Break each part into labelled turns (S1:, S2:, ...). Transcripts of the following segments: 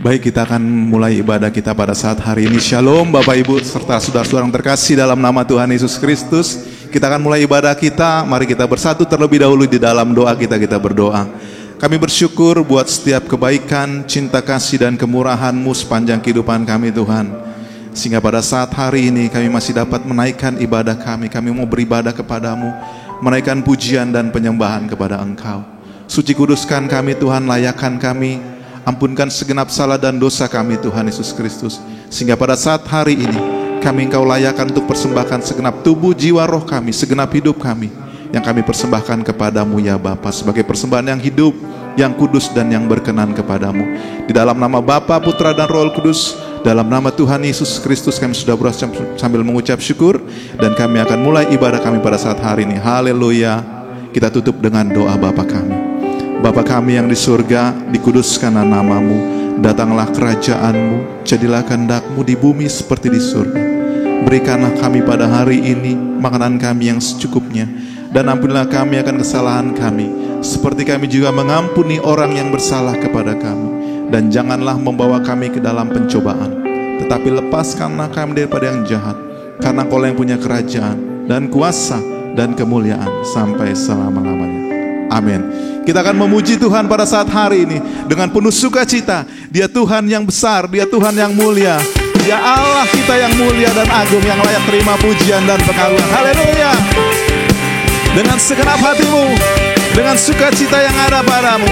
S1: Baik, kita akan mulai ibadah kita pada saat hari ini. Shalom Bapak Ibu serta saudara-saudara yang terkasih dalam nama Tuhan Yesus Kristus. Kita akan mulai ibadah kita. Mari kita bersatu terlebih dahulu di dalam doa kita berdoa. Kami bersyukur buat setiap kebaikan, cinta kasih dan kemurahan-Mu sepanjang kehidupan kami Tuhan. Sehingga pada saat hari ini kami masih dapat menaikkan ibadah kami. Kami mau beribadah kepadamu, menaikkan pujian dan penyembahan kepada Engkau. Suci kuduskan kami Tuhan, layakkan kami. Ampunkan segenap salah dan dosa kami Tuhan Yesus Kristus. Sehingga pada saat hari ini kami Engkau layakkan untuk persembahkan segenap tubuh, jiwa, roh kami, segenap hidup kami, yang kami persembahkan kepadamu ya Bapa, sebagai persembahan yang hidup, yang kudus dan yang berkenan kepadamu. Di dalam nama Bapa, Putra dan Roh Kudus, dalam nama Tuhan Yesus Kristus kami sudah berusaha sambil mengucap syukur. Dan kami akan mulai ibadah kami pada saat hari ini. Haleluya. Kita tutup dengan doa Bapa kami. Bapa kami yang di surga, dikuduskanlah nama-Mu, datanglah kerajaan-Mu, jadilah kehendak-Mu di bumi seperti di surga. Berikanlah kami pada hari ini makanan kami yang secukupnya, dan ampunilah kami akan kesalahan kami, seperti kami juga mengampuni orang yang bersalah kepada kami. Dan janganlah membawa kami ke dalam pencobaan, tetapi lepaskanlah kami daripada yang jahat, karena Engkau yang punya kerajaan dan kuasa dan kemuliaan sampai selama-lamanya. Amin. Kita akan memuji Tuhan pada saat hari ini dengan penuh sukacita. Dia Tuhan yang besar, Dia Tuhan yang mulia, Dia Allah kita yang mulia dan agung, yang layak terima pujian dan pengagungan. Haleluya. Dengan segenap hatimu, dengan sukacita yang ada padamu.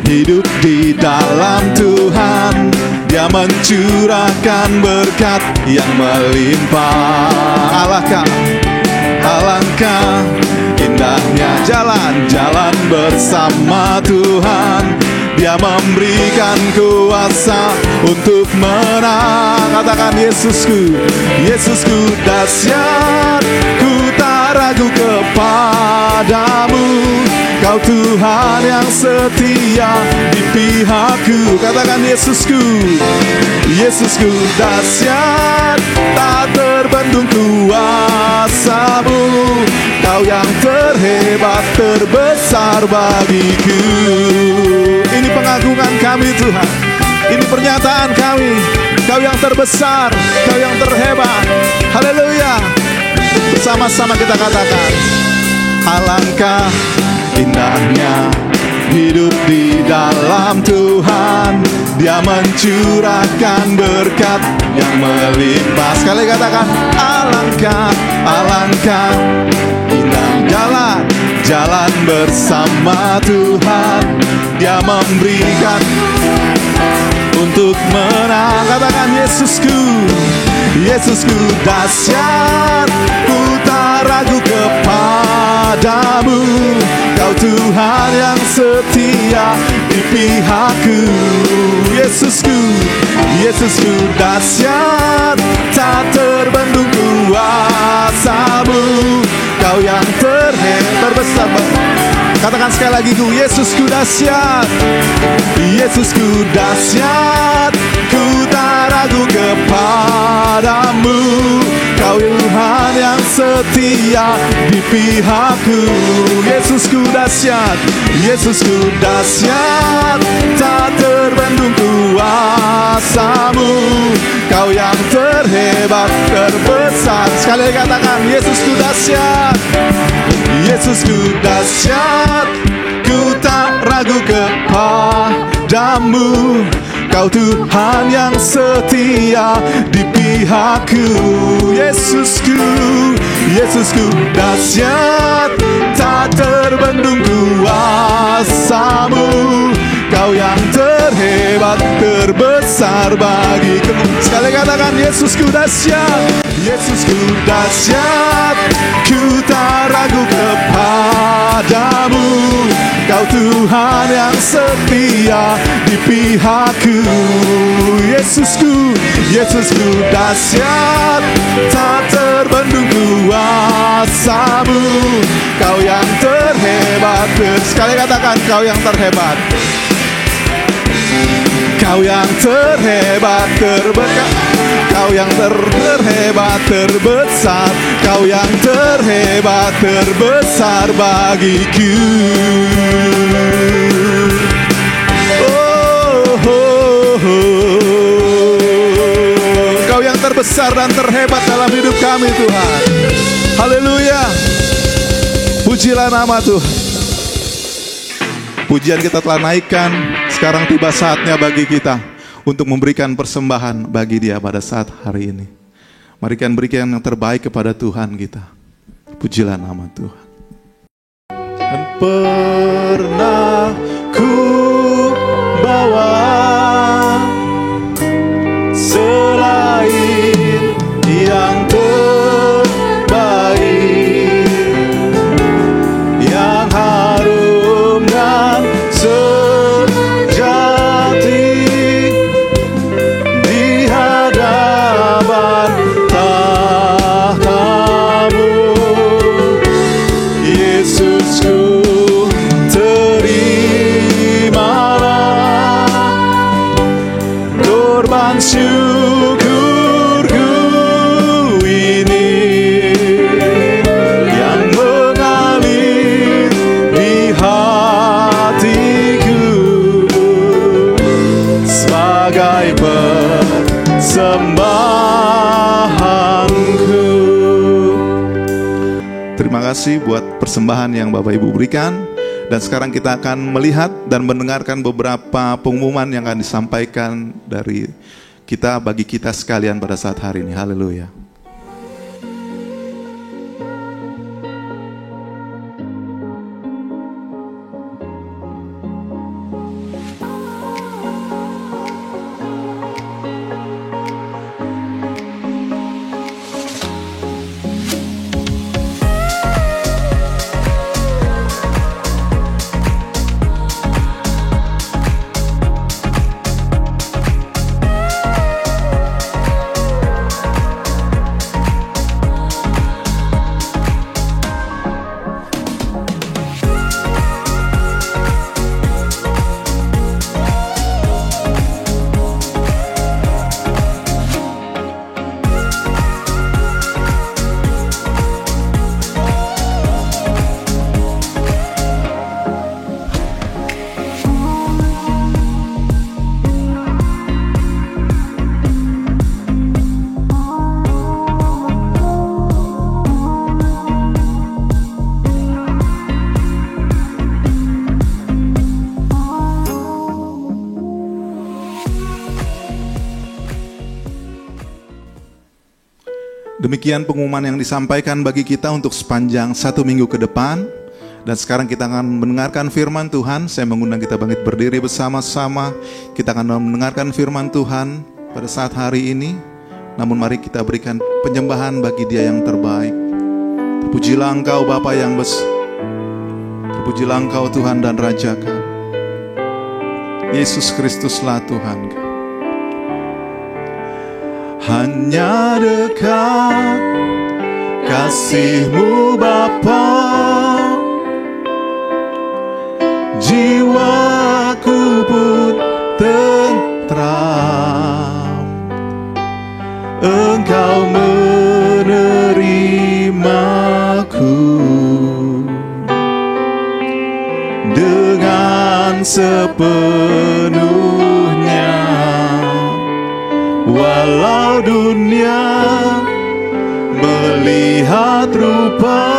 S1: Hidup di dalam Tuhan, Dia mencurahkan berkat yang melimpah. Alangkah indahnya jalan-jalan bersama Tuhan. Dia memberikan kuasa untuk menang. Katakan Yesusku, Yesusku dahsyat, ku tak ragu kepadamu. Kau Tuhan yang setia di pihakku. Katakan Yesusku, Yesusku dahsyat, tak terbendung kuasa-Mu. Kau yang terhebat, terbesar bagiku. Ini pengagungan kami Tuhan, ini pernyataan kami. Kau yang terbesar, Kau yang terhebat. Haleluya. Bersama-sama kita katakan, alangkah indahnya hidup di dalam Tuhan. Dia mencurahkan berkat yang melimpah. Sekali katakan, alangkah, alangkah indah jalan bersama Tuhan. Dia memberikan untuk menang. Katakan Yesusku, Yesusku dahsyat, ku tak ragu kepadamu. Kau Tuhan yang setia di pihakku. Yesusku, Yesusku dahsyat, tak terbendung kuasa-Mu. Kau yang terbesar. Katakan sekali lagi, ku Yesusku dahsyat, Yesusku dahsyat, ku tak ragu kepadamu. Kau Tuhan yang setia di pihakku. Yesusku dahsyat, Yesusku dahsyat, tak terbendung kuasa-Mu. Kau yang terhebat, terbesar. Sekali lagi katakan, Yesusku dahsyat, Yesusku dahsyat, ku tak ragu kepadamu. Kau Tuhan yang setia di pihakku. Yesusku, Yesusku dahsyat, tak terbendung kuasa-Mu. Kau yang terhebat, terbesar bagiku. Sekali katakan, Yesusku dahsyat, Yesusku dahsyat, ku tak ragu kepadamu. Kau Tuhan yang setia di pihakku. Yesusku, Yesusku dahsyat, tak terbendung kuasa-Mu. Kau yang terhebat. Sekali katakan, Kau yang terhebat. Kau yang terhebat, terberkat. Kau yang terhebat, terbesar. Kau yang terhebat, terbesar bagiku. Kau yang terbesar dan terhebat dalam hidup kami, Tuhan. Haleluya. Pujilah nama Tuhan. Pujian kita telah naikkan. Sekarang tiba saatnya bagi kita untuk memberikan persembahan bagi Dia pada saat hari ini. Mari kita berikan yang terbaik kepada Tuhan kita. Pujilah nama Tuhan. Dan pernah ku bawa selain yang terbaik, yang harum dan sejati di hadapan tahta-Mu. Yesusku, terimalah korban syukurku ini yang mengalir di hatiku sebagai persembahanku. Terima kasih buat persembahan yang Bapak Ibu berikan. Dan sekarang kita akan melihat dan mendengarkan beberapa pengumuman yang akan disampaikan dari kita bagi kita sekalian pada saat hari ini. Haleluya. Demikian pengumuman yang disampaikan bagi kita untuk sepanjang 1 minggu ke depan. Dan sekarang kita akan mendengarkan firman Tuhan. Saya mengundang kita bangkit berdiri bersama-sama. Kita akan mendengarkan firman Tuhan pada saat hari ini. Namun mari kita berikan penyembahan bagi Dia yang terbaik. Terpujilah Engkau Bapa yang besar. Terpujilah Engkau Tuhan dan Raja kami. Yesus Kristuslah Tuhan kami. Hanya dekat kasih-Mu Bapa, jiwaku pun tentram. Engkau menerimaku dengan sepenuhnya. Walau dunia melihat rupa,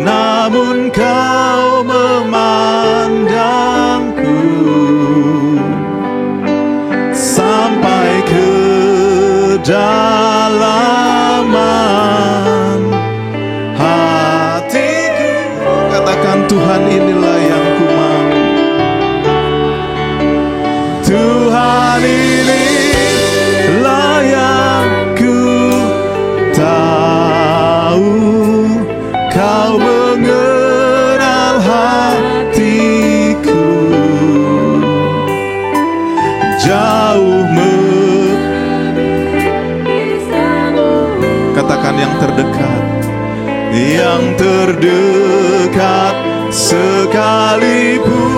S1: namun Kau memandangku sampai ke kedalaman hatiku. Katakan, Tuhan, inilah yang ku mau. Tuhan, inilah yang ku tahu. Kau mengenal hatiku, jauh katakan yang terdekat, yang terdekat sekalipun.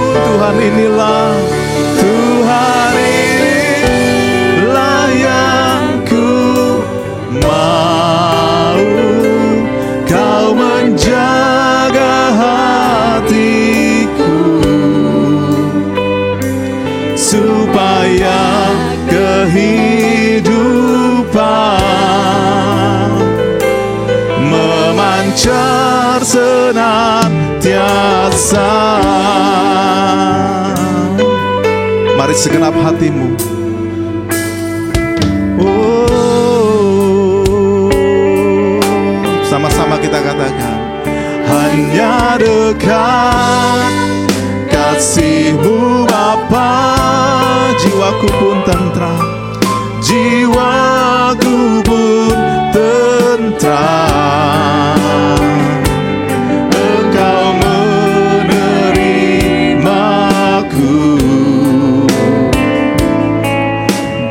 S1: Tuhan inilah, Tuhan inilah yang ku mau. Kau menjaga hatiku supaya kehidupan memancar senantiasa. Mari segenap hatimu, sama-sama kita katakan, hanya dekat kasih-Mu Bapa, jiwaku pun tentram, jiwaku pun tentram. Engkau menerimaku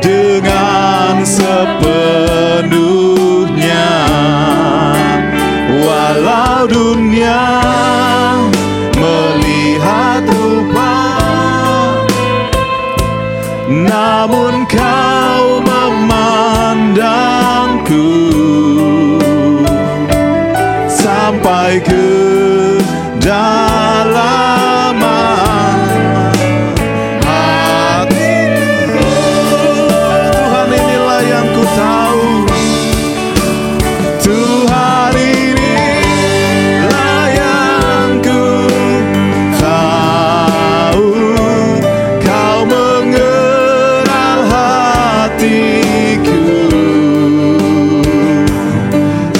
S1: dengan sepenuhnya, walau dunia melihat rupa, namun Kau memandangku sampai ke dalaman hatiku. Tuhan inilah yang ku tahu, Tuhan inilah yang ku tahu. Kau mengenal hatiku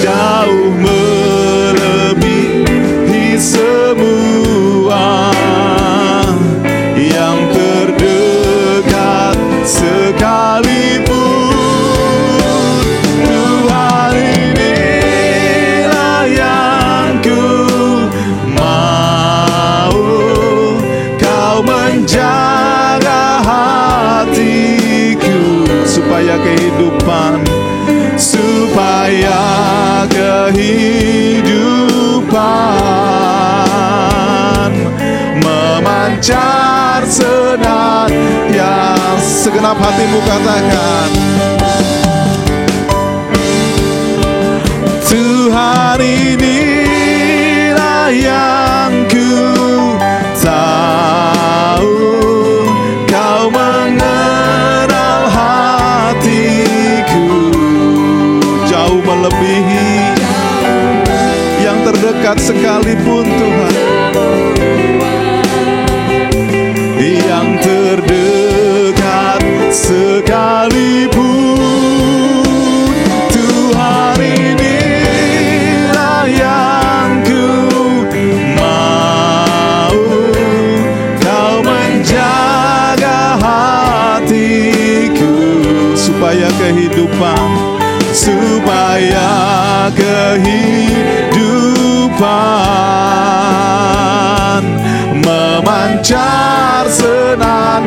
S1: jauh melebihi semua yang terdekat sekalipun. Tuhan inilah yang ku mau. Kau menjaga hatiku supaya kehidupan memancar senantiasa. Segenap hatimu katakan, Tuhan inilah yang ku tahu. Kau mengenal hatiku jauh melebihi yang terdekat sekalipun. Tuhan yang terdekat sekalipun, Tuhan inilah yang ku mau. Kau menjaga hatiku supaya kehidupan memancar senan.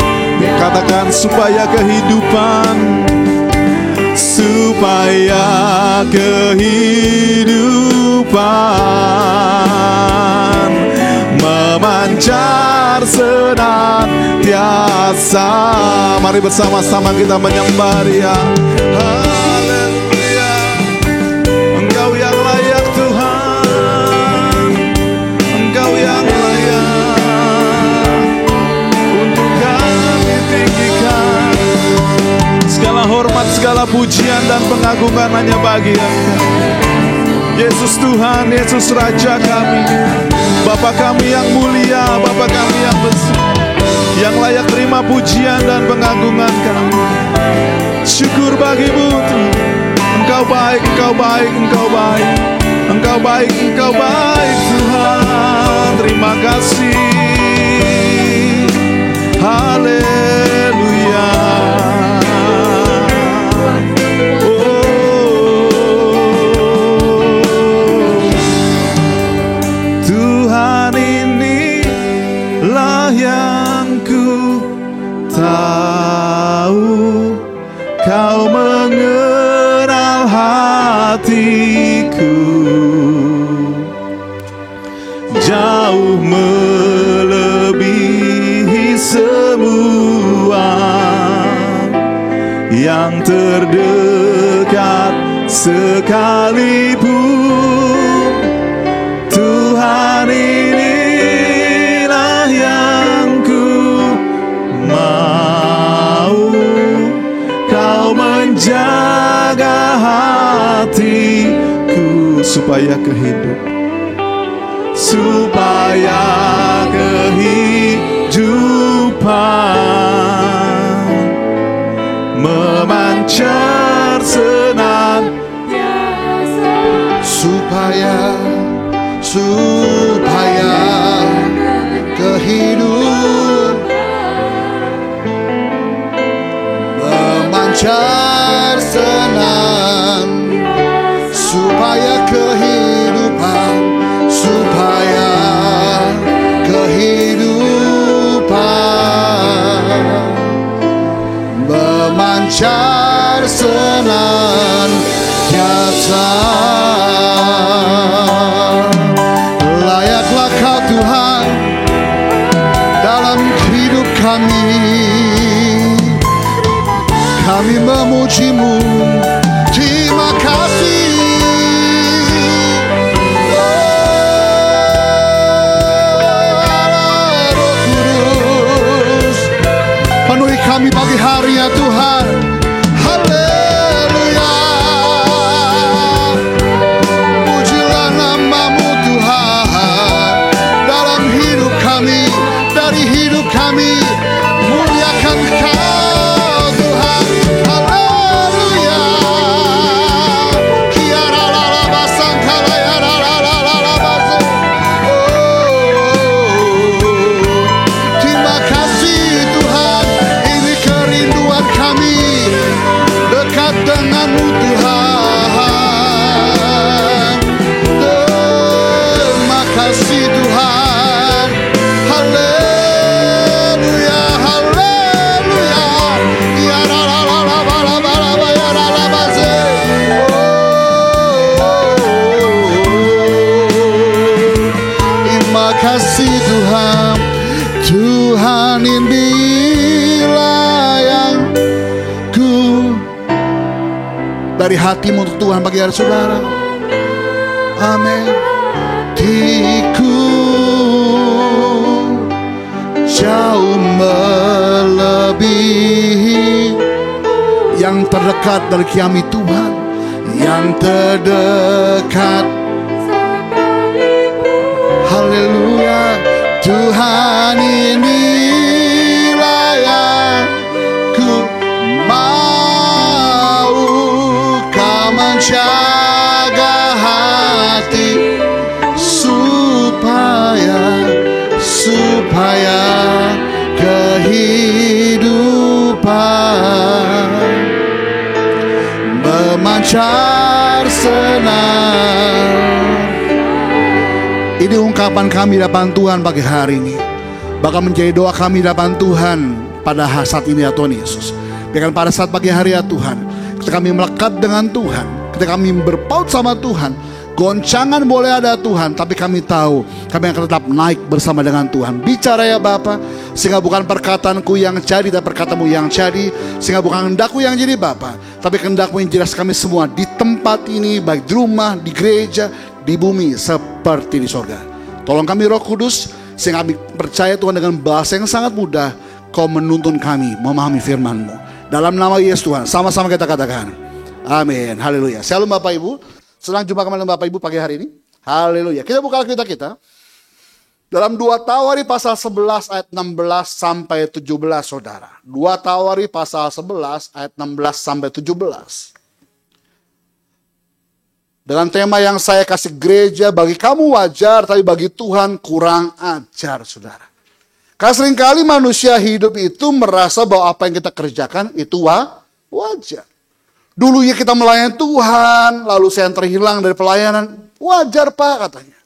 S1: Katakan, supaya kehidupan memancar senantiasa. Mari bersama-sama kita menyembah Dia. Haleluya, Engkau yang layak Tuhan, Engkau yang layak untuk kami tinggikan. Segala hormat, segala pujian dan pengagungan hanya bagi Engkau, Yesus Tuhan, Yesus Raja kami, Bapa kami yang mulia, Bapa kami yang besar, yang layak terima pujian dan pengagungan kami. Syukur bagimu Tuhan. Engkau baik, Engkau baik, Engkau baik, Engkau baik, Engkau baik Tuhan. Terima kasih. Haleluya. Tuhan inilah yang ku tahu. Kau mengenal hatiku jauh melebihi sekalipun Tuhan inilah yang ku mau, Kau menjaga hatiku supaya kehidupan memancar senantiasa,
S2: supaya kehidupan memancar senantiasa, supaya kehidupan memancar senantiasa. Layaklah Kau Tuhan dalam hidup kami, kami memuji-Mu. Terima kasih. Roh Kudus, penuhi kami pagi hari ya Tuhan. Haleluya. Pujilah nama-Mu Tuhan dalam hidup kami, dari hidup kami. Muliakan Kau Tuhan. Haleluya. Terima kasih Tuhan. Ini kerinduan kami, dekat dengan-Mu Tuhan. Terima kasih Tuhan. Haleluya, haleluya. Ya la la la la la la la la ya la la la ze. Terima kasih Tuhan. Tuhan inilah yang ku, dari hatimu untuk Tuhan bagi hari saudara. Amin. Hatiku jauh melebihi yang terdekat dari kami Tuhan, yang terdekat. Haleluya. Tuhan inilah yang ku mau, Kau menjaga hati supaya kehidupan memancar senang. Ini ungkapan kami di hadapan Tuhan pagi hari ini, bahkan menjadi doa kami di hadapan Tuhan pada saat ini ya Tuhan Yesus. Biarkan pada saat pagi hari ya Tuhan, ketika kami melekat dengan Tuhan, ketika kami berpaut sama Tuhan, goncangan boleh ada Tuhan, tapi kami tahu kami akan tetap naik bersama dengan Tuhan. Bicara ya Bapa, sehingga bukan perkataanku yang jadi, tapi perkatamu yang jadi. Sehingga bukan kehendakku yang jadi Bapa, tapi kehendakmu yang jelas kami semua di tempat ini, baik di rumah, di gereja, di bumi, seperti di sorga. Tolong kami Roh Kudus, sehingga kami percaya Tuhan dengan bahasa yang sangat mudah Kau menuntun kami memahami firman-Mu. Dalam nama Yesus Tuhan, sama-sama kita katakan amin, haleluya. Shalom Bapak Ibu, senang jumpa kembali dengan Bapak Ibu pagi hari ini. Haleluya. Kita buka Alkitab kita dalam 2 Tawari pasal 11 ayat 16 sampai 17 saudara. 2 Tawari pasal 11 ayat 16 sampai 17. Dengan tema yang saya kasih gereja, bagi kamu wajar, tapi bagi Tuhan kurang ajar, saudara. Karena seringkali manusia hidup itu merasa bahwa apa yang kita kerjakan itu wajar. Dulunya kita melayani Tuhan, lalu saya terhilang dari pelayanan. Wajar Pak katanya.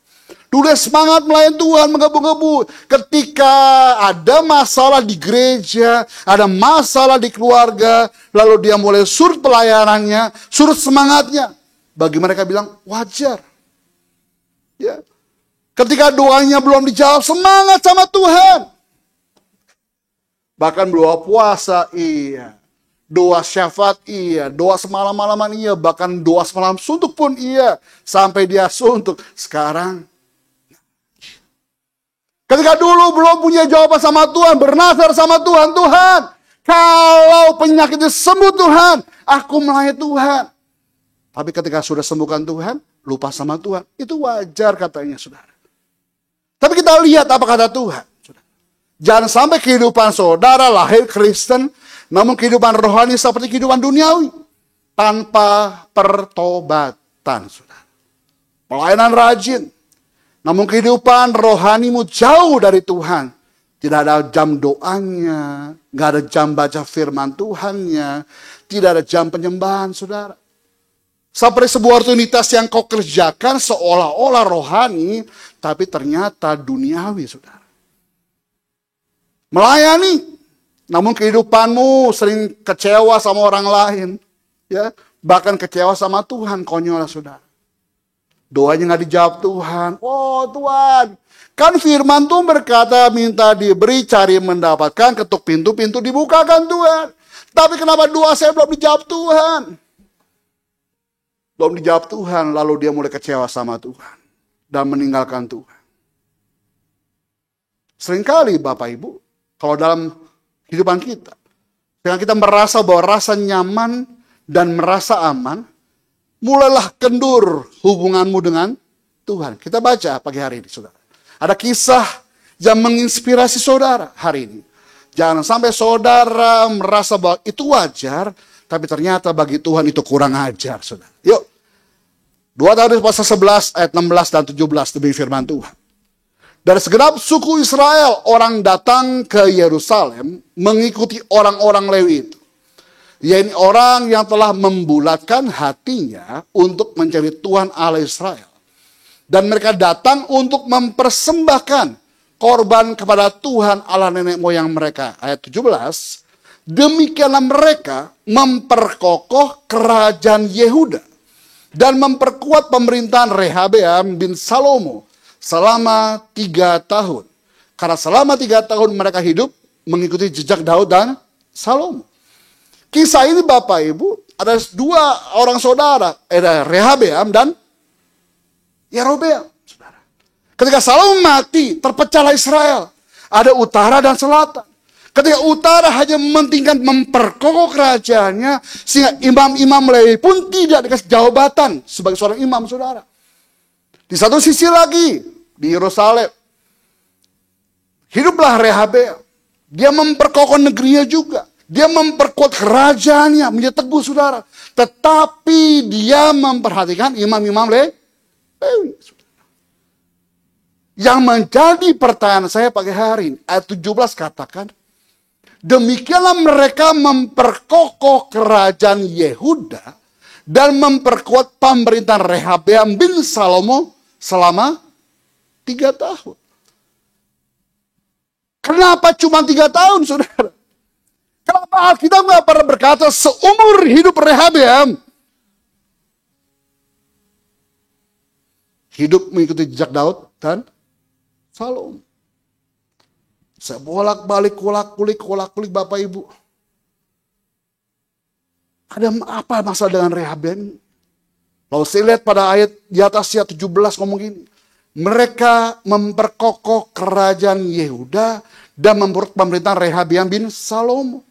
S2: Dulu semangat melayani Tuhan, menggebu-gebu. Ketika ada masalah di gereja, ada masalah di keluarga, lalu dia mulai surut pelayanannya, surut semangatnya. Bagi mereka bilang wajar. Ya. Ketika doanya belum dijawab, semangat sama Tuhan. Bahkan belum puasa, iya. Doa syafaat iya, doa semalam-malaman iya, bahkan doa semalam suntuk pun iya. Sampai dia suntuk. Sekarang, ketika dulu belum punya jawaban sama Tuhan, bernazar sama Tuhan, Tuhan, kalau penyakit itu sembuh Tuhan, aku melayani Tuhan. Tapi ketika sudah sembuhkan Tuhan, lupa sama Tuhan. Itu wajar katanya, saudara. Tapi kita lihat apa kata Tuhan. Jangan sampai kehidupan saudara lahir Kristen, namun kehidupan rohani seperti kehidupan duniawi. Tanpa pertobatan, saudara. Pelayanan rajin. Namun kehidupan rohanimu jauh dari Tuhan. Tidak ada jam doanya. Gak ada jam baca firman Tuhannya. Tidak ada jam penyembahan, saudara. Seperti sebuah rutinitas yang kau kerjakan seolah-olah rohani. Tapi ternyata duniawi, saudara. Melayani. Namun kehidupanmu sering kecewa sama orang lain. Ya, bahkan kecewa sama Tuhan, konyol saudara. Doanya gak dijawab Tuhan. Oh Tuhan, kan firman Tuhan berkata minta diberi, cari mendapatkan, ketuk pintu-pintu dibukakan Tuhan. Tapi kenapa doa saya belum dijawab Tuhan? Belum dijawab Tuhan, lalu dia mulai kecewa sama Tuhan. Dan meninggalkan Tuhan. Seringkali Bapak Ibu, kalau dalam kehidupan kita, dengan kita merasa bahwa rasa nyaman dan merasa aman, mulailah kendur hubunganmu dengan Tuhan. Kita baca pagi hari ini, saudara. Ada kisah yang menginspirasi saudara hari ini. Jangan sampai saudara merasa bahwa itu wajar, tapi ternyata bagi Tuhan itu kurang ajar, saudara. Yuk, 2 Tawarikh pasal 11 ayat 16 dan 17 demi firman Tuhan. Dari segenap suku Israel, orang datang ke Yerusalem mengikuti orang-orang Lewi itu. Yaitu orang yang telah membulatkan hatinya untuk mencari Tuhan Allah Israel. Dan mereka datang untuk mempersembahkan korban kepada Tuhan Allah nenek moyang mereka. Ayat 17, demikianlah mereka memperkokoh kerajaan Yehuda dan memperkuat pemerintahan Rehabeam bin Salomo selama 3 tahun. Karena selama 3 tahun mereka hidup mengikuti jejak Daud dan Salomo. Kisah ini Bapak Ibu, ada 2 orang saudara. Ada Rehabeam dan Yerobeam. Ketika Salomo mati, terpecahlah Israel. Ada utara dan selatan. Ketika utara hanya mementingkan memperkokoh kerajaannya, sehingga imam-imam Lewi pun tidak dikasih jabatan sebagai seorang imam, saudara. Di satu sisi lagi, di Yerusalem, hiduplah Rehabeam. Dia memperkokoh negerinya juga. Dia memperkuat kerajaannya, menjadi teguh, saudara. Tetapi dia memperhatikan imam-imam Lewi. Yang menjadi pertanyaan saya pagi hari ini, ayat 17 katakan, demikianlah mereka memperkokoh kerajaan Yehuda dan memperkuat pemerintahan Rehabeam bin Salomo selama 3 tahun. Kenapa cuma 3 tahun, saudara? Kenapa Alkitab nggak pernah berkata seumur hidup Rehabeam hidup mengikuti jejak Daud dan Salomo? Saya bolak-balik, kolak-kulik Bapak Ibu. Ada apa masalah dengan Rehabeam? Lalu saya lihat pada ayat di atasnya 17 ngomong gini. Mereka memperkokoh kerajaan Yehuda dan memperkuat pemerintahan Rehabeam bin Salomo.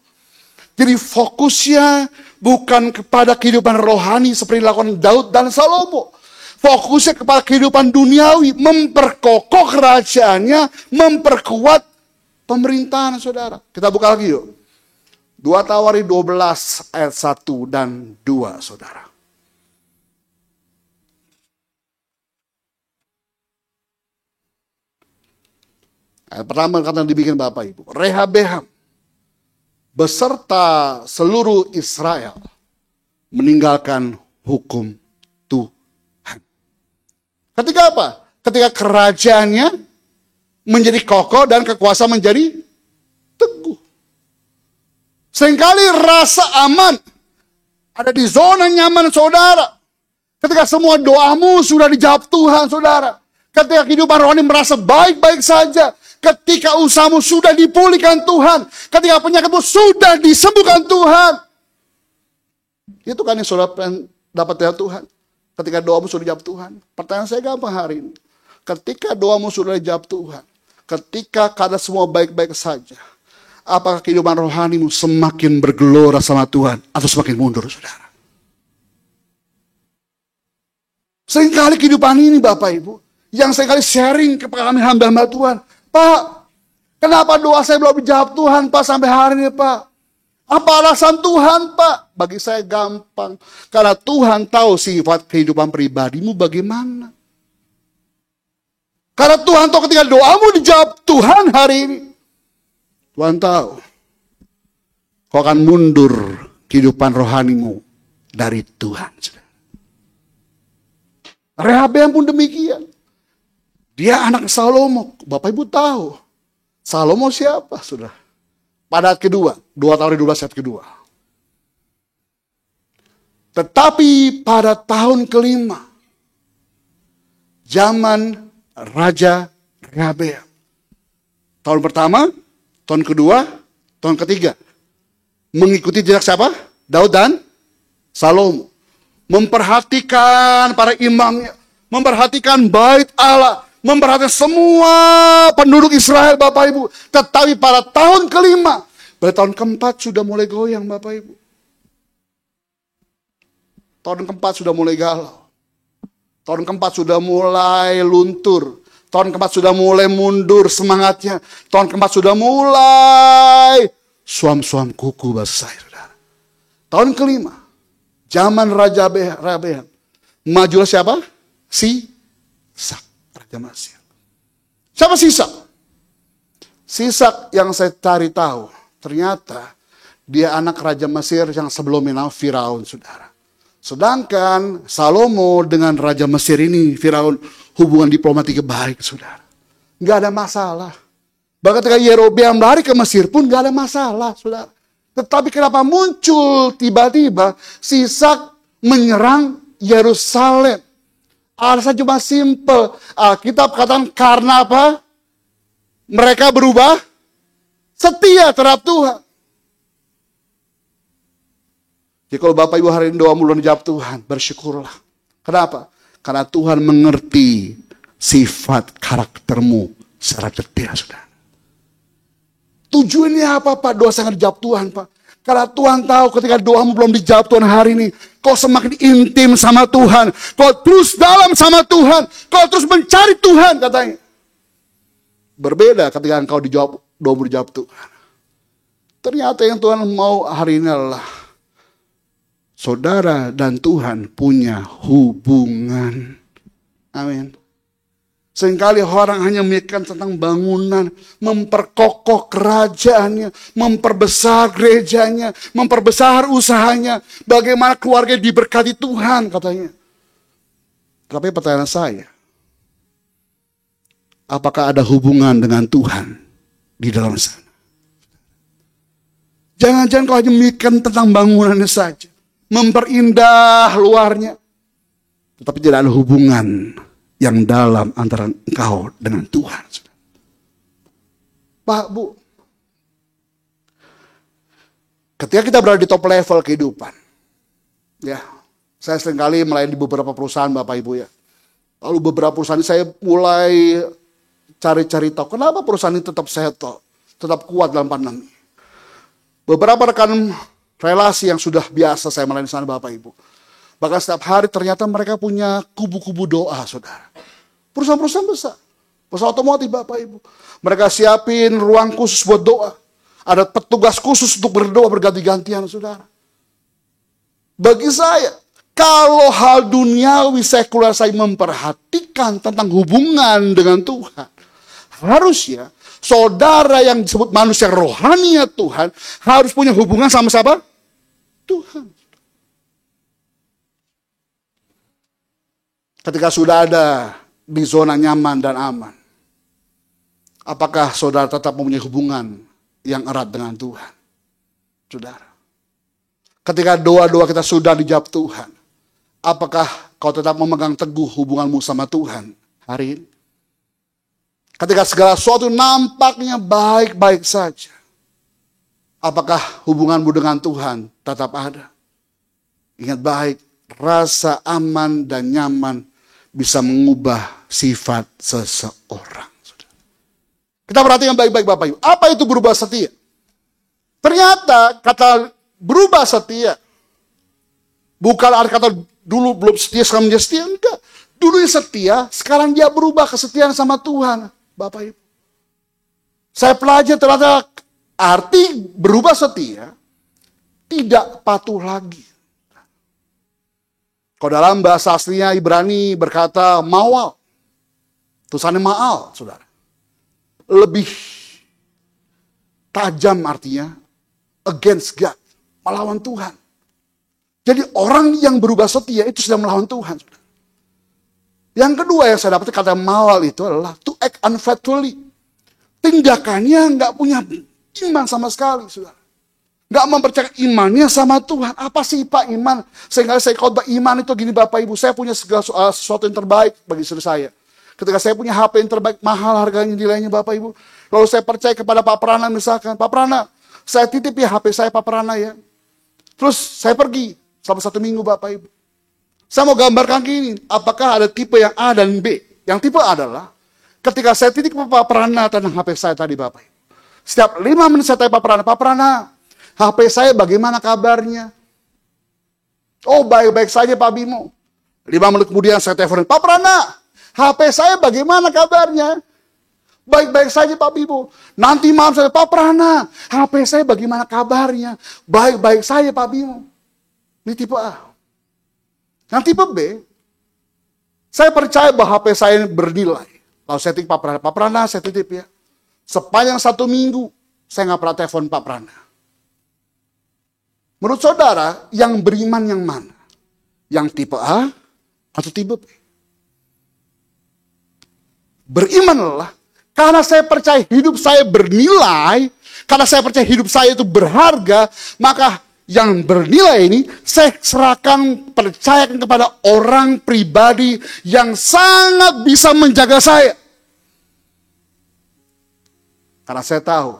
S2: Jadi fokusnya bukan kepada kehidupan rohani seperti dilakukan Daud dan Salomo. Fokusnya kepada kehidupan duniawi. Memperkokoh kerajaannya, memperkuat pemerintahan, saudara. Kita buka lagi yuk. 2 Tawarikh 12 ayat 1 dan 2, saudara. Ayat pertama kata dibikin Bapak Ibu. Rehabeam beserta seluruh Israel meninggalkan hukum Tuhan. Ketika apa? Ketika kerajaannya menjadi kokoh dan kekuasaan menjadi teguh. Seringkali rasa aman ada di zona nyaman saudara. Ketika semua doamu sudah dijawab Tuhan, saudara. Ketika kehidupan rohani merasa baik-baik saja. Ketika usahamu sudah dipulihkan Tuhan. Ketika penyakitmu sudah disembuhkan Tuhan. Itu kan yang saudara dapat dari Tuhan. Ketika doamu sudah dijawab Tuhan. Pertanyaan saya gampang hari ini. Ketika doamu sudah dijawab Tuhan. Ketika keadaan semua baik-baik saja. Apakah kehidupan rohanimu semakin bergelora sama Tuhan atau semakin mundur, saudara? Seringkali kehidupan ini Bapak Ibu, yang seringkali sharing kepada kami hamba-hamba Tuhan. Pak, kenapa doa saya belum dijawab Tuhan Pak sampai hari ini Pak? Apa alasan Tuhan Pak? Bagi saya gampang. Karena Tuhan tahu sifat kehidupan pribadimu bagaimana. Karena Tuhan tahu ketika doamu dijawab Tuhan hari ini. Tuhan tahu. Kau akan mundur kehidupan rohanimu dari Tuhan. Rehabeam pun demikian. Dia anak Salomo. Bapak Ibu tahu. Salomo siapa, saudara? Pada ayat kedua. 2 Tawarikh 12 ayat kedua. Tetapi pada tahun kelima. Zaman Raja Rehabeam. Tahun pertama, tahun kedua, tahun ketiga. Mengikuti jejak siapa? Daud dan Salomo. Memperhatikan para imamnya, memperhatikan bait Allah, memperhatikan semua penduduk Israel Bapak Ibu. Tetapi pada tahun kelima, pada tahun keempat sudah mulai goyang Bapak Ibu. Tahun keempat sudah mulai galau. Tahun keempat sudah mulai luntur. Tahun keempat sudah mulai mundur semangatnya. Tahun keempat sudah mulai suam-suam kuku bahasa saya, saudara. Tahun kelima, zaman Raja Rehabeam. Majulah siapa? Sisak, Raja Mesir. Siapa Sisak? Sisak yang saya cari tahu, ternyata dia anak Raja Mesir yang sebelumnya nama Firaun, saudara. Sedangkan Salomo dengan Raja Mesir ini, Firaun, hubungan diplomatik baik, saudara. Nggak ada masalah. Bahkan ketika Yerobeam lari ke Mesir pun nggak ada masalah, saudara. Tetapi kenapa muncul tiba-tiba Sisak menyerang Yerusalem? Alasan cuma simple. Alkitab katakan karena apa? Mereka berubah setia terhadap Tuhan. Jadi kalau Bapak Ibu hari ini doa belum dijawab Tuhan, bersyukurlah. Kenapa? Karena Tuhan mengerti sifat karaktermu secara detail, saudara. Tujuannya apa Pak? Doa sangat dijawab Tuhan Pak. Karena Tuhan tahu ketika doamu belum dijawab Tuhan hari ini, kau semakin intim sama Tuhan. Kau terus dalam sama Tuhan. Kau terus mencari Tuhan katanya. Berbeda ketika engkau dijawab, doamu dijawab Tuhan. Ternyata yang Tuhan mau hari ini adalah saudara dan Tuhan punya hubungan. Amin. Seringkali orang hanya memikirkan tentang bangunan, memperkokoh kerajaannya, memperbesar gerejanya, memperbesar usahanya, bagaimana keluarga diberkati Tuhan katanya. Tapi pertanyaan saya, apakah ada hubungan dengan Tuhan di dalam sana? Jangan-jangan kau hanya memikirkan tentang bangunannya saja, memperindah luarnya, tetapi tidak ada hubungan yang dalam antara engkau dengan Tuhan. Pak, Bu, ketika kita berada di top level kehidupan, ya, saya seringkali melayani di beberapa perusahaan Bapak Ibu ya. Lalu beberapa perusahaan saya mulai cari-cari tahu kenapa perusahaan ini tetap sehat, tetap kuat dalam pandemi. Beberapa rekan relasi yang sudah biasa saya melayani sana Bapak Ibu. Bahkan setiap hari ternyata mereka punya kubu-kubu doa, saudara. Perusahaan-perusahaan besar. Perusahaan otomotif, Bapak Ibu. Mereka siapin ruang khusus buat doa. Ada petugas khusus untuk berdoa berganti-gantian, saudara. Bagi saya, kalau hal duniawi sekuler saya memperhatikan tentang hubungan dengan Tuhan, harusnya saudara yang disebut manusia rohani ya Tuhan, harus punya hubungan sama siapa? Tuhan. Ketika sudah ada di zona nyaman dan aman, apakah saudara tetap mempunyai hubungan yang erat dengan Tuhan? Saudara, ketika doa-doa kita sudah dijawab Tuhan, apakah kau tetap memegang teguh hubunganmu sama Tuhan hari ini? Ketika segala sesuatu nampaknya baik-baik saja, apakah hubunganmu dengan Tuhan tetap ada? Ingat baik, rasa aman dan nyaman bisa mengubah sifat seseorang. Kita perhatikan baik-baik Bapak Ibu. Apa itu berubah setia? Ternyata kata berubah setia bukan arti kata dulu belum setia, sekarang menjadi setia. Enggak. Dulu dia setia, sekarang dia berubah kesetiaan sama Tuhan. Bapak Ibu. Saya pelajari ternyata arti berubah setia tidak patuh lagi. Kalau dalam bahasa aslinya Ibrani berkata mawal. Tulisannya ma'al, saudara. Lebih tajam artinya against God, melawan Tuhan. Jadi orang yang berubah setia itu sedang melawan Tuhan. Saudara. Yang kedua yang saya dapat kata mawal itu adalah to act unfaithfully. Tindakannya nggak punya iman sama sekali, saudara. Nggak mempercayai imannya sama Tuhan. Apa sih Pak iman? Sehingga saya khotbah iman itu gini Bapak Ibu. Saya punya segala sesuatu yang terbaik bagi istri saya. Ketika saya punya HP yang terbaik, mahal harganya nilainya Bapak Ibu. Lalu saya percaya kepada Pak Prana misalkan. Pak Prana, saya titip ya HP saya Pak Prana ya. Terus saya pergi selama 1 minggu Bapak Ibu. Saya mau gambarkan gini. Apakah ada tipe yang A dan B? Yang tipe A adalah ketika saya titip ke Pak Prana tentang HP saya tadi Bapak Ibu. Setiap 5 menit saya tanya Pak Prana, HP saya bagaimana kabarnya? Oh baik-baik saja Pak Bimo. 5 menit kemudian saya telepon, Pak Prana, HP saya bagaimana kabarnya? Baik-baik saja Pak Bimo. Nanti malam saya, Pak Prana, HP saya bagaimana kabarnya? Baik-baik saja Pak Bimo. Ini tipe A. Yang tipe B, saya percaya bahwa HP saya bernilai. Lalu saya titip Pak Prana saya titip ya. Sepanjang 1 minggu, saya nggak pernah telepon Pak Prana. Menurut saudara, yang beriman yang mana? Yang tipe A atau tipe B? Berimanlah, karena saya percaya hidup saya bernilai, karena saya percaya hidup saya itu berharga, maka yang bernilai ini saya serahkan, percayakan kepada orang pribadi yang sangat bisa menjaga saya. Karena saya tahu,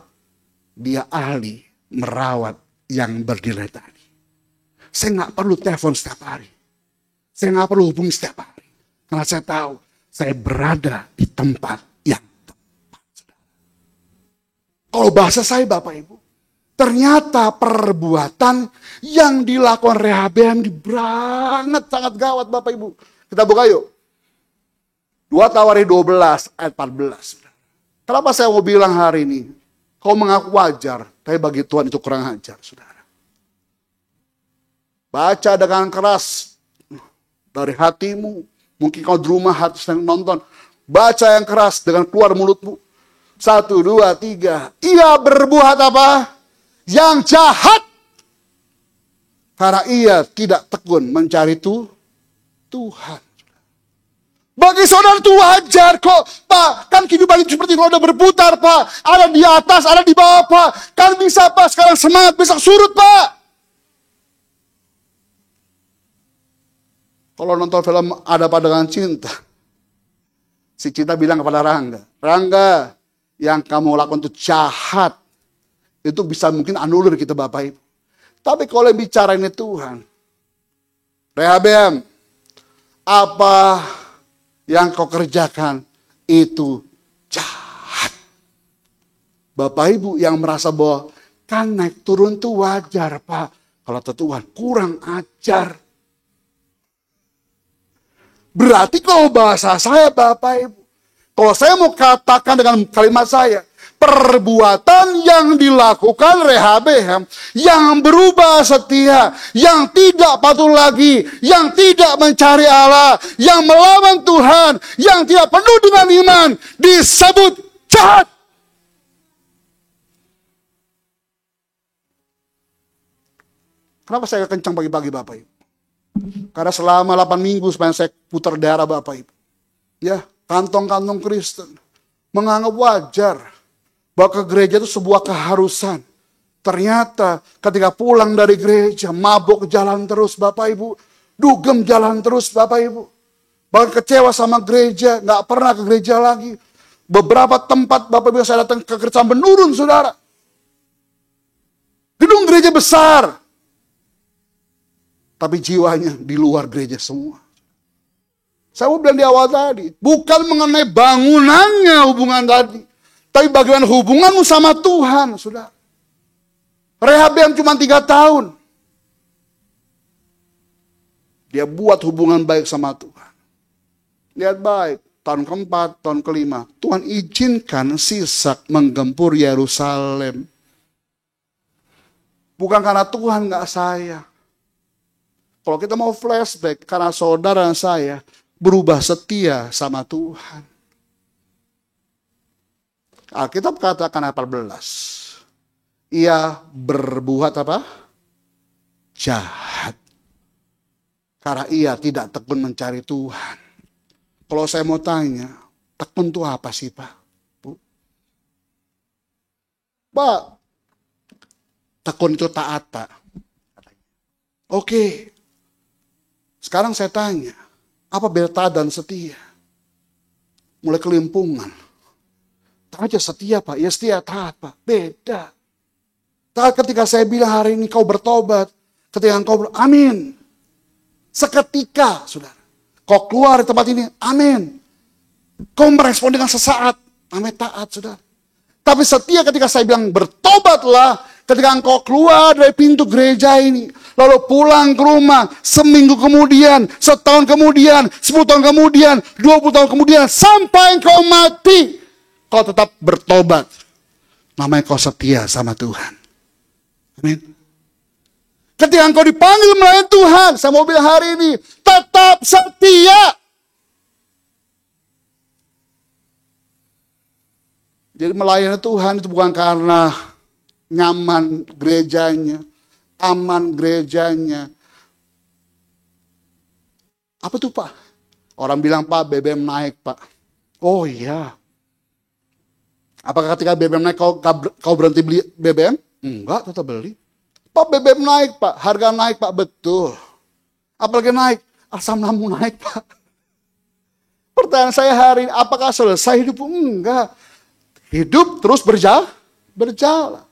S2: dia ahli merawat yang bernilai tadi. Saya nggak perlu telepon setiap hari. Saya nggak perlu hubungi setiap hari. Karena saya tahu, saya berada di tempat yang tepat. Kalau bahasa saya Bapak Ibu, ternyata perbuatan yang dilakukan Rehabeam sangat gawat Bapak Ibu. Kita buka yuk. 2 Tawarikh 12 ayat 14. Kenapa saya mau bilang hari ini? Kau mengaku wajar, tapi bagi Tuhan itu kurang ajar, saudara. Baca dengan keras dari hatimu. Mungkin kau di rumah hati sedang nonton. Baca yang keras dengan keluar mulutmu. 1, 2, 3. Ia berbuat apa? Yang jahat. Karena ia tidak tekun mencari Tuhan. Bagi saudara itu wajar kok, Pak. Kan kehidupan itu seperti roda berputar, Pak. Ada di atas, ada di bawah, Pak. Kan bisa, Pak. Sekarang semangat, besok surut, Pak. Kalau nonton film Ada Apa Dengan Cinta, si Cinta bilang kepada Rangga, Rangga, yang kamu lakukan itu jahat. Itu bisa mungkin anulir kita, Bapak Ibu. Tapi kalau yang bicara ini Tuhan, Rehabeam, apa yang kau kerjakan itu jahat. Bapak Ibu yang merasa bahwa kan naik turun itu wajar Pak. Kalau Tuhan kurang ajar. Berarti kalau bahasa saya Bapak Ibu, kalau saya mau katakan dengan kalimat saya, perbuatan yang dilakukan Rehabeam, yang berubah setia, yang tidak patuh lagi, yang tidak mencari Allah, yang melawan Tuhan, yang tidak penuh dengan iman, disebut jahat. Kenapa saya kencang pagi-pagi Bapak Ibu? Karena selama 8 minggu sepanjang saya putar daerah Bapak Ibu, ya, kantong-kantong Kristen menganggap wajar bahwa ke gereja itu sebuah keharusan. Ternyata ketika pulang dari gereja, mabuk jalan terus Bapak Ibu. Dugem jalan terus Bapak Ibu. Bahkan kecewa sama gereja, gak pernah ke gereja lagi. Beberapa tempat Bapak Ibu saya datang ke gereja menurun saudara. Gedung gereja besar. Tapi jiwanya di luar gereja semua. Saya mau bilang di awal tadi, bukan mengenai bangunannya hubungan tadi, tapi bagaimana hubunganmu sama Tuhan, saudara. Rehabeam cuma 3 tahun. Dia buat hubungan baik sama Tuhan. Lihat baik, tahun keempat, tahun kelima, Tuhan izinkan Sisak menggempur Yerusalem. Bukan karena Tuhan gak sayang. Kalau kita mau flashback, karena saudara dan saya berubah setia sama Tuhan. Alkitab katakan ayat 14. Ia berbuat apa? Jahat. Karena ia tidak tekun mencari Tuhan. Kalau saya mau tanya, tekun itu apa sih, Pak? Bu? Pak, tekun itu taat, Pak. Oke. Sekarang saya tanya, apa beda taat dan setia? Mulai kelimpungan. Tak aja setia, Pak. Ya setia, taat, Pak. Beda. Taat ketika saya bilang hari ini kau bertobat. Ketika engkau amin. Seketika, saudara. Kau keluar dari tempat ini, amin. Kau merespon dengan sesaat, amin, taat, saudara. Tapi setia ketika saya bilang bertobatlah, ketika engkau keluar dari pintu gereja ini, lalu pulang ke rumah, seminggu kemudian, setahun kemudian, 10 tahun kemudian, 20 tahun kemudian, sampai engkau mati, kau tetap bertobat. Namanya kau setia sama Tuhan. Amin. Ketika engkau dipanggil melayani Tuhan, saya mau bilang hari ini, tetap setia. Jadi melayani Tuhan itu bukan karena nyaman gerejanya, aman gerejanya. Apa tuh, Pak? Orang bilang, Pak, BBM naik, Pak. Oh iya. Apakah ketika BBM naik kau berhenti beli BBM? Enggak, tetap beli. Pak, BBM naik, Pak. Harga naik, Pak. Betul. Apalagi naik? Asam lambung naik, Pak. Pertanyaan saya hari ini, apakah selesai hidup? Enggak. Hidup terus berjalan.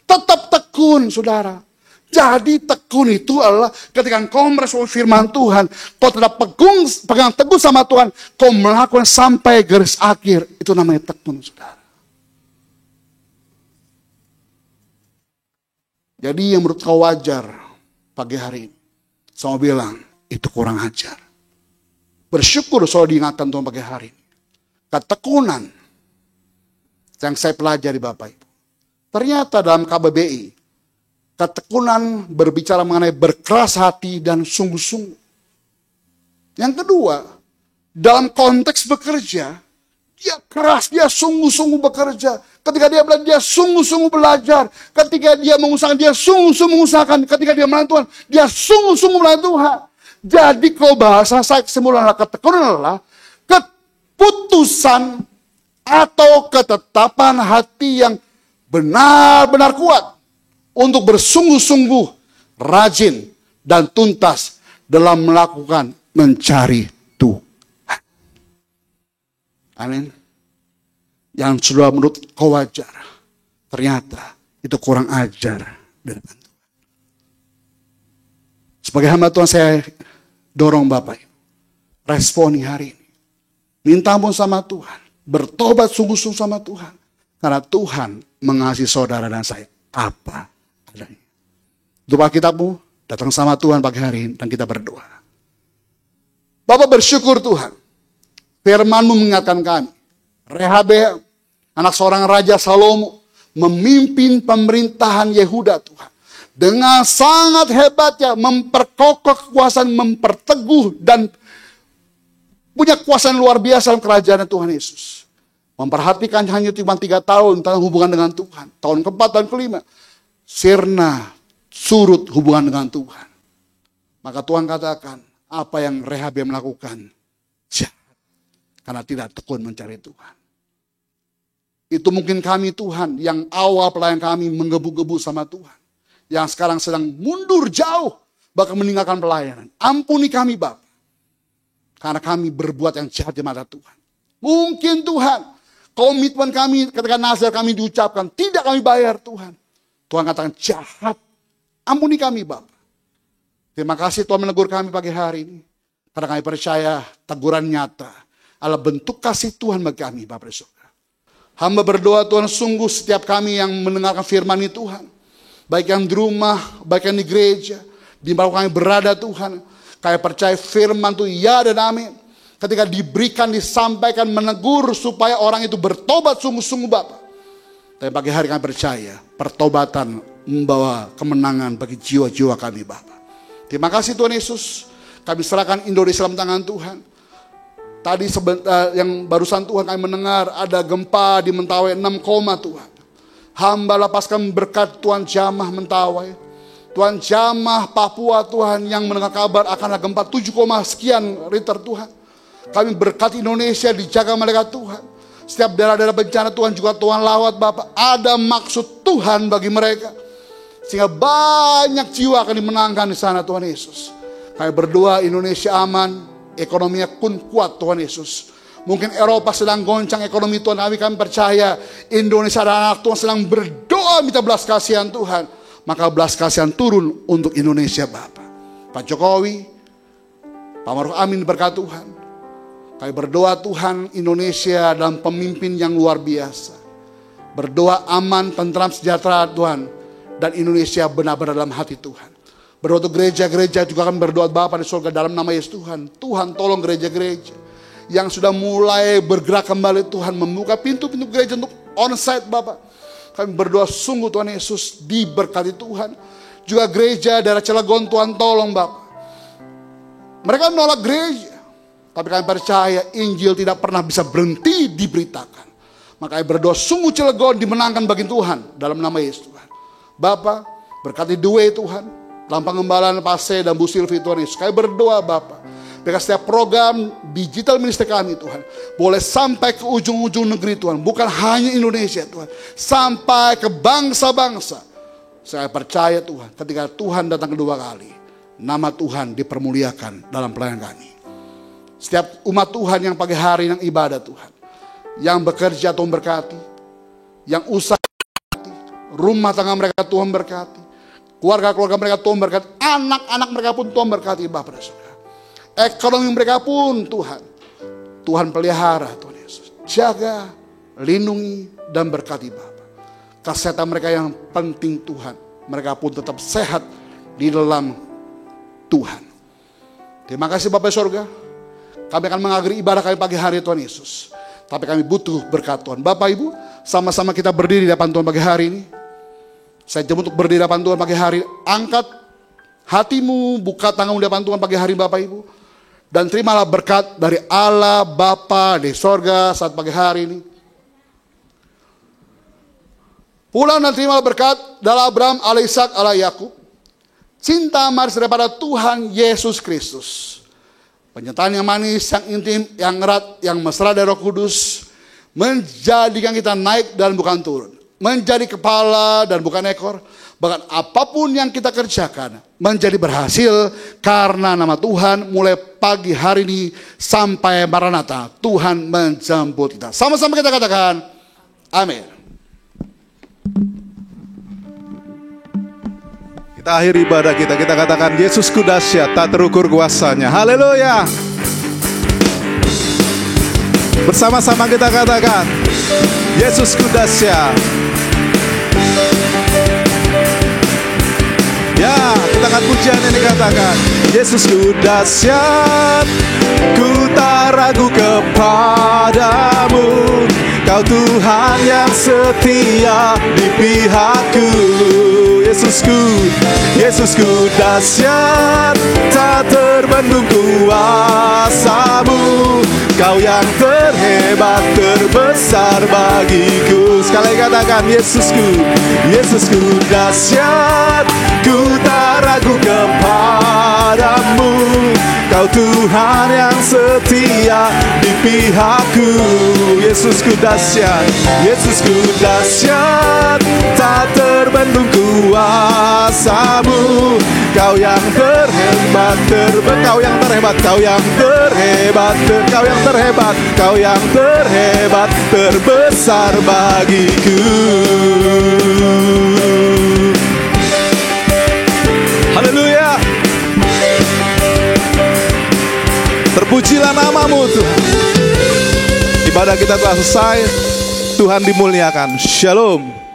S2: Tetap tekun, saudara. Jadi tekun itu adalah ketika engkau merespon firman Tuhan, kau tetap pegang teguh sama Tuhan, kau melakukan sampai garis akhir. Itu namanya tekun, saudara. Jadi yang menurut kau wajar pagi hari ini, saya mau bilang, itu kurang ajar. Bersyukur soal diingatkan Tuhan pagi hari ini. Ketekunan yang saya pelajari Bapak Ibu. Ternyata dalam KBBI, ketekunan berbicara mengenai berkeras hati dan sungguh-sungguh. Yang kedua, dalam konteks bekerja, dia keras, dia sungguh-sungguh bekerja. Ketika dia belajar, dia sungguh-sungguh belajar. Ketika dia mengusahakan, dia sungguh-sungguh mengusahakan. Ketika dia melayani Tuhan, dia sungguh-sungguh melayani Tuhan. Jadi kalau bahasa saya kesimpulan adalah ketekunan adalah keputusan atau ketetapan hati yang benar-benar kuat untuk bersungguh-sungguh, rajin, dan tuntas dalam melakukan mencari Tuhan. Amin. Yang sudah menurut kau wajar, ternyata itu kurang ajar. Sebagai hamba Tuhan saya dorong Bapak, responi hari ini. Minta ampun sama Tuhan, bertobat sungguh-sungguh sama Tuhan. Karena Tuhan mengasihi saudara dan saya apa adanya. Doa kitabmu, datang sama Tuhan pagi hari ini dan kita berdoa. Bapak bersyukur Tuhan, firman-Mu mengingatkan kami. Rehabeam, anak seorang Raja Salomo, memimpin pemerintahan Yehuda Tuhan. Dengan sangat hebatnya memperkokoh kekuasaan, memperteguh dan punya kekuasaan luar biasa dalam kerajaan Tuhan Yesus. Memperhatikan hanya cuma 3 tahun tentang hubungan dengan Tuhan. Tahun keempat, tahun kelima, sirna surut hubungan dengan Tuhan. Maka Tuhan katakan, apa yang Rehabeam lakukan? Jahat. Karena tidak tekun mencari Tuhan. Itu mungkin kami Tuhan, yang awal pelayan kami menggebu-gebu sama Tuhan. Yang sekarang sedang mundur jauh, bahkan meninggalkan pelayanan. Ampuni kami Bapa. Karena kami berbuat yang jahat di mata Tuhan. Mungkin Tuhan, komitmen kami ketika nazar kami diucapkan, tidak kami bayar Tuhan. Tuhan katakan jahat. Ampuni kami Bapa. Terima kasih Tuhan menegur kami pagi hari ini. Karena kami percaya teguran nyata adalah bentuk kasih Tuhan bagi kami, Bapak dan Saudara. Hamba berdoa Tuhan, sungguh setiap kami yang mendengarkan firman ini Tuhan, baik yang di rumah, baik yang di gereja, di mana kami berada Tuhan, kami percaya firman itu ya dan amin. Ketika diberikan, disampaikan, menegur supaya orang itu bertobat sungguh-sungguh Bapak. Tapi pagi hari kami percaya pertobatan membawa kemenangan bagi jiwa-jiwa kami Bapak. Terima kasih Tuhan Yesus. Kami serahkan Indonesia dalam tangan Tuhan. Tadi yang barusan Tuhan kami mendengar ada gempa di Mentawai 6, Tuhan. Hamba lepaskan berkat Tuhan jamah Mentawai. Tuhan jamah Papua Tuhan yang mendengar kabar akan ada gempa 7, sekian Richter Tuhan. Kami berkati Indonesia, dijaga malaikat Tuhan. Setiap daerah-daerah bencana Tuhan juga Tuhan lawat Bapak. Ada maksud Tuhan bagi mereka. Sehingga banyak jiwa akan dimenangkan di sana Tuhan Yesus. Kami berdoa Indonesia aman, ekonominya pun kuat Tuhan Yesus. Mungkin Eropa sedang goncang ekonomi Tuhan, tapi kami percaya Indonesia dan anak Tuhan sedang berdoa minta belas kasihan Tuhan. Maka belas kasihan turun untuk Indonesia Bapak. Pak Jokowi, Pak Maruf Amin berkat Tuhan. Kami berdoa Tuhan Indonesia dalam pemimpin yang luar biasa. Berdoa aman, tentram, sejahtera Tuhan. Dan Indonesia benar-benar dalam hati Tuhan. Berdoa untuk gereja-gereja juga kami berdoa Bapa di surga dalam nama Yesus Tuhan. Tuhan tolong gereja-gereja yang sudah mulai bergerak kembali Tuhan. Membuka pintu-pintu gereja untuk onsite Bapak. Kami berdoa sungguh Tuhan Yesus diberkati Tuhan. Juga gereja daerah Cilegon Tuhan tolong Bapak. Mereka menolak gereja. Tapi kami percaya Injil tidak pernah bisa berhenti diberitakan. Maka kami berdoa sungguh Cilegon dimenangkan bagi Tuhan dalam nama Yesus Tuhan. Bapak berkati Due Tuhan. Dalam pengembalaan Pase dan Bu Silvi Tuhan Yesus. Kami berdoa Bapak. Biarkan setiap program digital ministry kami Tuhan. Boleh sampai ke ujung-ujung negeri Tuhan. Bukan hanya Indonesia Tuhan. Sampai ke bangsa-bangsa. Saya percaya Tuhan. Ketika Tuhan datang kedua kali. Nama Tuhan dipermuliakan dalam pelayanan kami. Setiap umat Tuhan yang pagi hari yang ibadah Tuhan. Yang bekerja Tuhan berkati. Yang usaha berkati. Rumah tangga mereka Tuhan berkati. Keluarga-keluarga mereka Tuhan berkati. Anak-anak mereka pun Tuhan berkati Bapak dan Saudara. Ekonomi mereka pun Tuhan. Tuhan pelihara Tuhan Yesus. Jaga, lindungi, dan berkati Bapak. Kesehatan mereka yang penting Tuhan. Mereka pun tetap sehat di dalam Tuhan. Terima kasih Bapak Surga. Kami akan mengakhiri ibadah kami pagi hari Tuhan Yesus. Tapi kami butuh berkat Tuhan. Bapak Ibu, sama-sama kita berdiri di depan Tuhan pagi hari ini. Saya jemput untuk berdiri di depan Tuhan pagi hari. Angkat hatimu, buka tanganmu di depan Tuhan pagi hari Bapak Ibu. Dan terimalah berkat dari Allah Bapa di sorga saat pagi hari ini. Pulang dan terimalah berkat dari Abraham, Allah Ishak, Allah Yakub. Cinta manis daripada Tuhan Yesus Kristus. Penyertaan yang manis, yang intim, yang erat, yang mesra dari Roh Kudus. Menjadikan kita naik dan bukan turun. Menjadi kepala dan bukan ekor. Bahkan apapun yang kita kerjakan menjadi berhasil karena nama Tuhan mulai pagi hari ini sampai Maranatha. Tuhan menjemput kita. Sama-sama kita katakan amin.
S1: Kita akhiri ibadah kita katakan Yesusku dahsyat, tak terukur kuasanya. Haleluya. Bersama-sama kita katakan Yesusku dahsyat. Ya, kita akan pujian ini katakan Yesusku dahsyat, ku tak ragu kepadamu. Kau Tuhan yang setia di pihakku. Yesusku dahsyat, tak terbendung kuasamu. Kau yang terhebat, terbesar bagiku. Sekali katakan Yesusku dahsyat, ku tak ragu kepadamu. Kau Tuhan yang setia di pihakku. Yesusku dahsyat, tak terbendung kuasamu. Kau yang terhebat, Kau yang terhebat, terbesar bagiku. Haleluya. Ibadah kita telah selesai. Tuhan dimuliakan. Shalom.